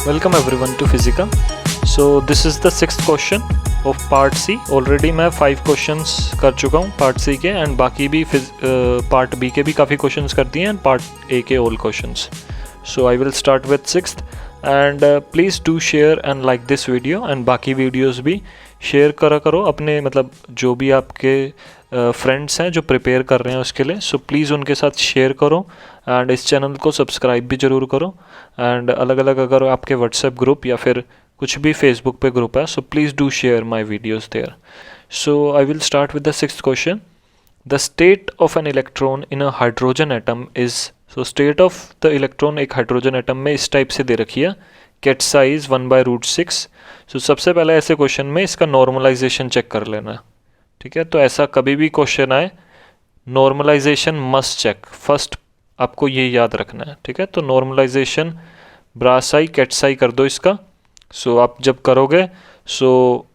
Welcome everyone to Physica. So this is the sixth question of part C. Already मैं 5 questions कर चुका हूँ part C के and बाकी भी part B के भी काफ़ी questions कर दिए and part A के all questions. So I will start with sixth and please do share and like this video and बाकी videos भी शेयर करा करो अपने मतलब जो भी आपके फ्रेंड्स हैं जो प्रिपेयर कर रहे हैं उसके लिए. सो प्लीज़ उनके साथ शेयर करो एंड इस चैनल को सब्सक्राइब भी ज़रूर करो. एंड अलग अलग अगर आपके व्हाट्सएप ग्रुप या फिर कुछ भी फेसबुक पे ग्रुप है so please do share my videos there. So I will start with the sixth question. The state of an electron in a hydrogen atom is. So state of the electron एक hydrogen atom में इस type से दे रखी है. Gate size 1/√6. सो सबसे पहले ऐसे question में इसका नॉर्मलाइजेशन चेक कर लेना. ठीक है, तो ऐसा कभी भी क्वेश्चन आए नॉर्मलाइजेशन मस्ट चेक. फर्स्ट आपको ये याद रखना है. ठीक है, तो नॉर्मलाइजेशन ब्रासाई कैटसाई कर दो इसका. सो आप जब करोगे सो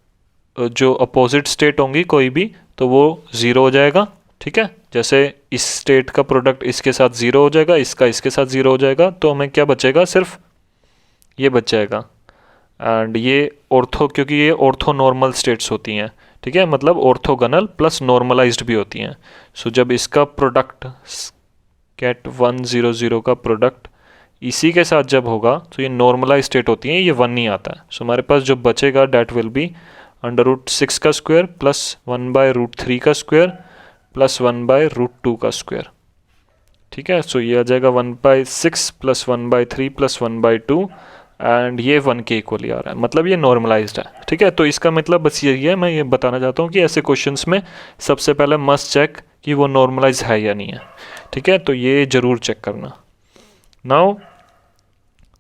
जो अपोजिट स्टेट होंगी कोई भी तो वो ज़ीरो हो जाएगा. ठीक है, जैसे इस स्टेट का प्रोडक्ट इसके साथ ज़ीरो हो जाएगा, इसका इसके साथ ज़ीरो हो जाएगा, तो हमें क्या बचेगा, सिर्फ ये बच जाएगा. एंड ये ऑर्थो, क्योंकि ये ऑर्थो नॉर्मल स्टेट्स होती हैं. ठीक है, मतलब ऑर्थोगोनल प्लस नॉर्मलाइज्ड भी होती हैं. सो जब इसका प्रोडक्ट कैट 100 का प्रोडक्ट इसी के साथ जब होगा तो ये नॉर्मलाइज स्टेट होती है, ये 1 नहीं आता है. सो हमारे पास जो बचेगा डैट विल बी √6 का स्क्वायर प्लस 1/√3 का स्क्वायर प्लस 1/√2 का स्क्वायर. ठीक है, सो ये आ जाएगा 1/6 प्लस 1/3 प्लस 1/2 एंड ये 1 के इक्वली आ रहा है, मतलब ये नॉर्मलाइज्ड है. ठीक है, तो इसका मतलब बस यही है, मैं ये बताना चाहता हूँ कि ऐसे क्वेश्चंस में सबसे पहले मस्ट चेक कि वो नॉर्मलाइज है या नहीं है. ठीक है, तो ये ज़रूर चेक करना. Now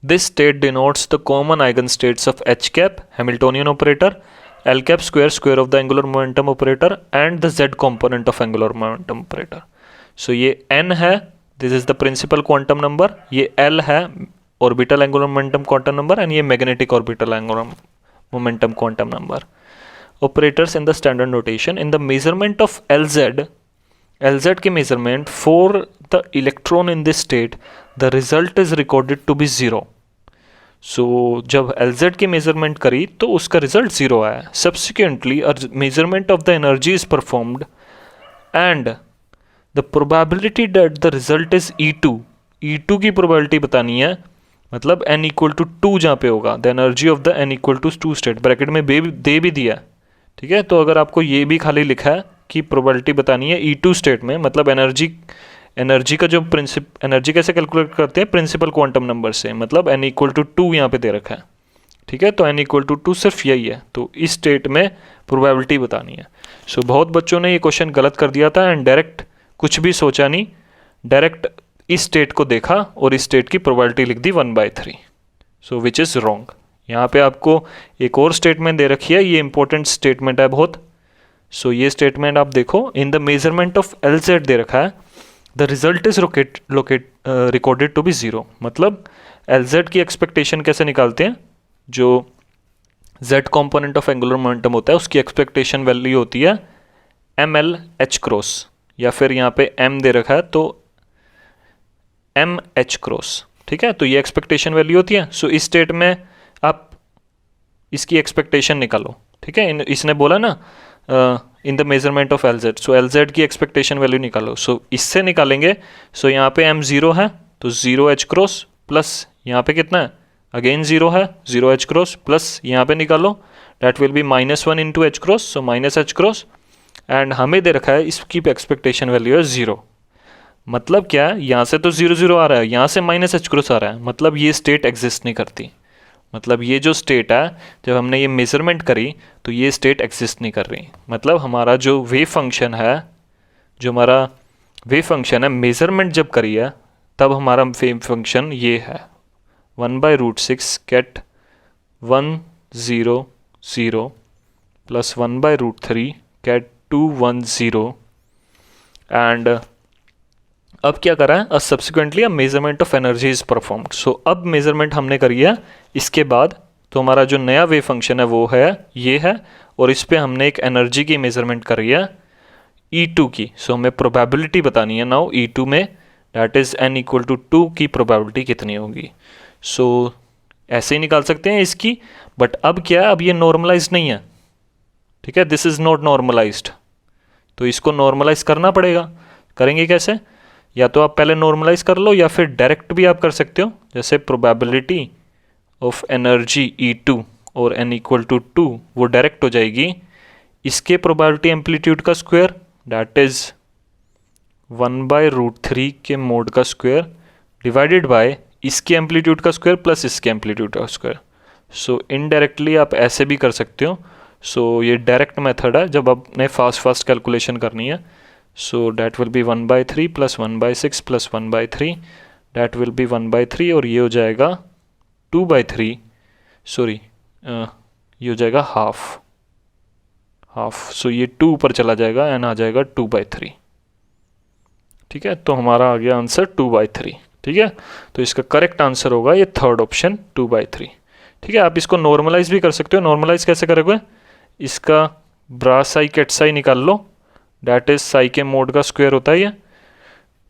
this state denotes the common eigen states of H cap Hamiltonian operator, L cap square of the angular momentum operator and the Z component of angular momentum operator. So ये N है, this is the principal quantum number. ये L है orbital angular momentum quantum number and ये magnetic orbital angular momentum quantum number. Operators in the standard notation. In the measurement of LZ की measurement for the electron in this state the result is recorded to be 0. So जब LZ की measurement करी तो उसका result 0 आया. Subsequently measurement of the energy is performed and the probability that the result is E2. E2 की probability बतानी है, मतलब n = 2 जहाँ पे होगा the energy of the n = 2 state. Bracket में दे भी दिया. ठीक है, तो अगर आपको ये भी खाली लिखा है कि प्रोबेबिलिटी बतानी है E2 स्टेट में, मतलब एनर्जी का जो एनर्जी कैसे कैलकुलेट करते हैं, प्रिंसिपल क्वांटम नंबर से, मतलब n = 2 यहाँ पे दे रखा है. ठीक है, तो n = 2 सिर्फ यही है, तो इस स्टेट में प्रोबेबिलिटी बतानी है. सो बहुत बच्चों ने ये क्वेश्चन गलत कर दिया था एंड डायरेक्ट कुछ भी सोचा नहीं, डायरेक्ट इस स्टेट को देखा और इस स्टेट की प्रोबेबिलिटी लिख दी 1/3. सो विच इज़ रॉन्ग. यहाँ पे आपको एक और स्टेटमेंट दे रखी है, ये इंपॉर्टेंट स्टेटमेंट है बहुत. सो ये स्टेटमेंट आप देखो. In the measurement of LZ दे रखा है the result is recorded to be 0. मतलब LZ की एक्सपेक्टेशन कैसे निकालते हैं, जो Z component of angular momentum होता है उसकी एक्सपेक्टेशन वैल्यू होती है ML/h क्रॉस, या फिर यहाँ पे M दे रखा है तो MH क्रॉस. ठीक है, तो ये एक्सपेक्टेशन वैल्यू होती है. सो इस स्टेट में आप इसकी एक्सपेक्टेशन निकालो. ठीक है, इसने बोला ना इन the measurement of LZ, so LZ की एक्सपेक्टेशन वैल्यू निकालो. सो इससे निकालेंगे. सो यहाँ पे M 0 है तो 0h क्रॉस प्लस यहाँ पे कितना है, अगेन 0 है 0h क्रॉस प्लस यहाँ पे निकालो that will be -1 × h cross, so -h cross. And हमें दे रखा है इसकी एक्सपेक्टेशन वैल्यू है 0. मतलब क्या है, यहाँ से तो 0 0 आ रहा है, यहाँ से -h क्रॉस आ रहा है, मतलब ये स्टेट एग्जिस्ट नहीं करती. मतलब ये जो स्टेट है जब हमने ये मेजरमेंट करी तो ये स्टेट एग्जिस्ट नहीं कर रही. मतलब हमारा जो वेव फंक्शन है, मेजरमेंट जब करी है तब हमारा वेव फंक्शन ये है 1/√6 कैट 100 प्लस 1/√3 कैट 210 एंड अब क्या करा है, सब्सिक्वेंटली अब measurement of energy is performed. So अब मेजरमेंट हमने करी है इसके बाद, तो हमारा जो नया वेव फंक्शन है वो है ये है, और इस पे हमने एक एनर्जी की मेजरमेंट करी है E2 की. सो हमें प्रोबेबिलिटी बतानी है नाउ E2 में, दैट इज n = 2 की प्रोबेबिलिटी कितनी होगी. सो ऐसे ही निकाल सकते हैं इसकी, बट अब क्या है, अब ये नॉर्मलाइज्ड नहीं है, ठीक है, दिस इज़ नॉट नॉर्मलाइज्ड, तो इसको नॉर्मलाइज करना पड़ेगा। करेंगे कैसे? या तो आप पहले नॉर्मलाइज कर लो या फिर डायरेक्ट भी आप कर सकते हो, जैसे प्रोबेबिलिटी ऑफ एनर्जी E2 और n इक्वल टू 2, वो डायरेक्ट हो जाएगी इसके प्रोबेबिलिटी एम्पलीट्यूड का स्क्वायर, दैट इज 1/√3 के मोड का स्क्वायर डिवाइडेड बाय इसके एम्पलीट्यूड का स्क्वायर प्लस इसके एम्पलीट्यूड का स्क्वायर। सो इनडायरेक्टली आप ऐसे भी कर सकते हो। सो ये डायरेक्ट मेथड है जब आपने फास्ट कैलकुलेशन करनी है। So that will be 1/3 plus 1/6 plus 1/3, that will be 1/3 और ये हो जाएगा 2/3, सॉरी ये हो जाएगा हाफ। सो ये 2 ऊपर चला जाएगा एंड आ जाएगा 2/3, ठीक है। तो हमारा आ गया आंसर 2/3, ठीक है। तो इसका करेक्ट आंसर होगा ये थर्ड ऑप्शन 2/3, ठीक है। आप इसको नॉर्मलाइज भी कर सकते हो। नॉर्मलाइज कैसे करोगे? इसका ब्रास साई कैट साई निकाल लो, डैट इज साई के मोड का स्क्वायर होता है ये,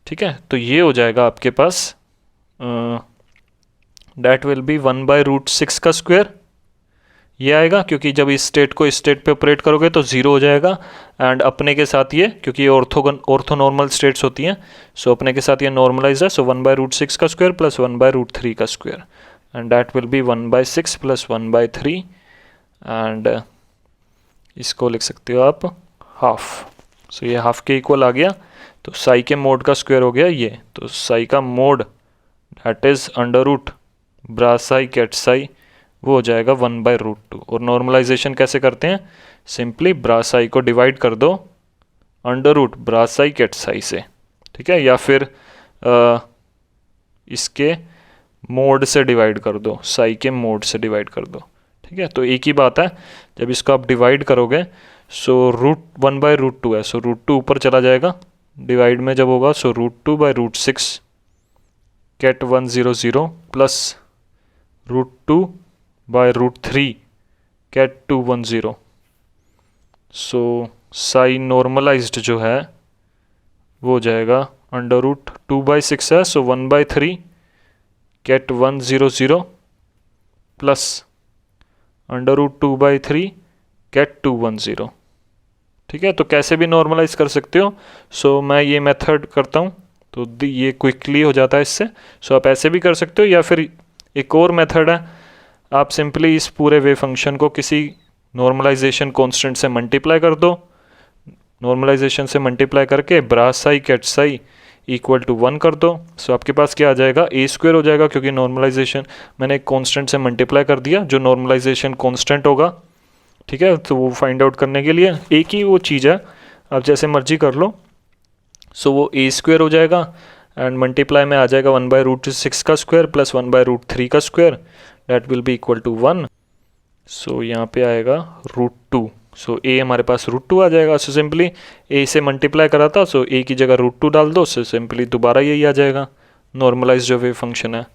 ठीक है। तो ये हो जाएगा आपके पास डैट विल बी 1/√6 का स्क्वायर, ये आएगा क्योंकि जब इस स्टेट को इस स्टेट पे ऑपरेट करोगे तो 0 हो जाएगा एंड अपने के साथ ये, क्योंकि ये ऑर्थोनॉर्मल स्टेट्स होती हैं, सो अपने के साथ ये नॉर्मलाइज है। सो 1/√6 का स्क्वायर प्लस 1/√3 का square and that will B 1/6 plus 1/3 and इसको लिख सकते हो आप हाफ। सो ये हाफ के इक्वल आ गया। तो साई के मोड का स्क्वायर हो गया ये, तो साई का mod that is under root bra psi ket psi, वो हो जाएगा 1/√2। और नॉर्मलाइजेशन कैसे करते हैं? सिंपली ब्रास साई को डिवाइड कर दो under root bra psi ket psi से, ठीक है, या फिर इसके मोड से डिवाइड कर दो, साई के मोड से डिवाइड कर दो, ठीक है। तो एक ही बात है, जब इसको आप डिवाइड करोगे सो रूट 1/√2 है, सो √2 ऊपर चला जाएगा, डिवाइड में जब होगा सो √2/√6 कैट 100 प्लस √2/√3 कैट 210। सो साई नॉर्मलाइज्ड जो है वो हो जाएगा अंडर√2/6 है, सो 1/3 कैट 100 प्लस अंडर√2/3 कैट 210, ठीक है। तो कैसे भी नॉर्मलाइज कर सकते हो। सो मैं ये मेथड करता हूँ तो ये क्विकली हो जाता है इससे। सो आप ऐसे भी कर सकते हो या फिर एक और मेथड है, आप सिंपली इस पूरे वेव फंक्शन को किसी नॉर्मलाइजेशन कांस्टेंट से मल्टीप्लाई कर दो। नॉर्मलाइजेशन से मल्टीप्लाई करके bra psi ket psi equal to 1 कर दो। सो आपके पास क्या आ जाएगा? a² हो जाएगा, क्योंकि नॉर्मलाइजेशन मैंने एक कांस्टेंट से मल्टीप्लाई कर दिया जो नॉर्मलाइजेशन कांस्टेंट होगा, ठीक है। तो वो फाइंड आउट करने के लिए एक ही वो चीज़ है, आप जैसे मर्जी कर लो। सो वो a² हो जाएगा एंड मल्टीप्लाई में आ जाएगा 1/√6 का स्क्वायर प्लस 1/√3 का square, that will be equal to 1। So यहाँ पे आएगा √2। सो a हमारे पास √2 आ जाएगा। सो सिंपली a से मल्टीप्लाई करा था, सो a की जगह √2 डाल दो, सो सिंपली दोबारा यही आ जाएगा नॉर्मलाइज्ड जो वेव फंक्शन है।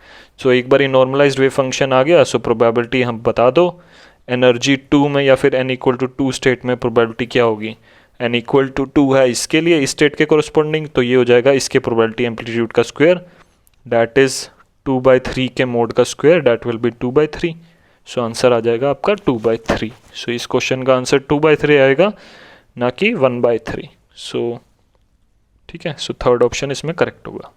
सो एक बार नॉर्मलाइज्ड वेव फंक्शन आ गया, सो प्रोबेबिलिटी हम बता दो एनर्जी 2 में या फिर n इक्वल टू 2 स्टेट में प्रोबेबिलिटी क्या होगी। n इक्वल टू 2 है इसके लिए, इस स्टेट के कोरस्पॉन्डिंग, तो ये हो जाएगा इसके प्रोबेबिलिटी एम्पलीट्यूड का स्क्वायर, दैट इज 2/3 के मोड का square, that will be 2/3। So answer आ जाएगा आपका 2/3। सो इस क्वेश्चन का आंसर 2/3 आएगा, ना कि 1/3। सो ठीक है, सो थर्ड ऑप्शन इसमें करेक्ट होगा।